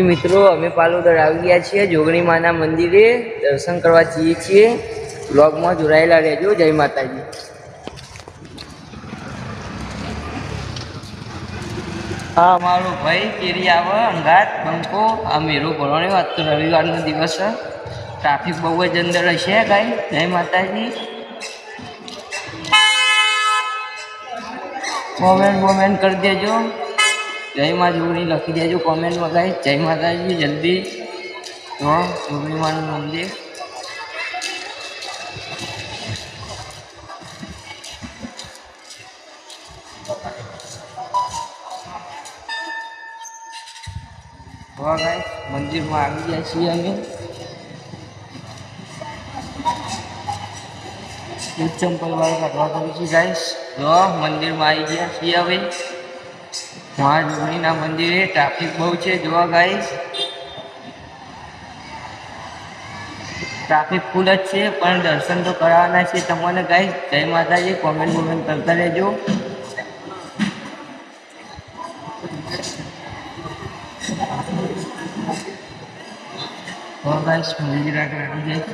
મિત્રો અમે પાલોદર આવી ગયા છીએ જોગણી માના મંદિરે દર્શન કરવા જઈએ છીએ. બ્લોગમાં જોડાયેલા રહેજો. જય માતાજી. હા અમારો ભાઈ કેરી આવે અંગાત બંકો આ મેરો ભરવાનો આજ તો રવિવારનો દિવસ છે. ટ્રાફિક બહુ જ અંદર હશે ગાઈ. જય માતાજી. કોમેન્ટ કરી દેજો. જય મા જોગણી લખી દેજો કોમેન્ટમાં ગાઈ. જય માતાજી. જલ્દી તો જોગણી માનું મંદિર મંદિરમાં આવી ગયા છીએ અમે. ચંપલ વાળું કાઢવા કરું છું ગાઈસ. જો મંદિરમાં આવી ગયા છીએ હવે. મહાજોગણીના મંદિરે ટ્રાફિક બહુ છે. જોવા ગાઈસ ટ્રાફિક ફૂલ જ છે પણ દર્શન તો કરાવવાના છે તમને ગાઈસ. જય માતાજી. કોમેન્ટ કરતા રહેજો. ગાઈસ મંદિર આગળ આવી જાય છે.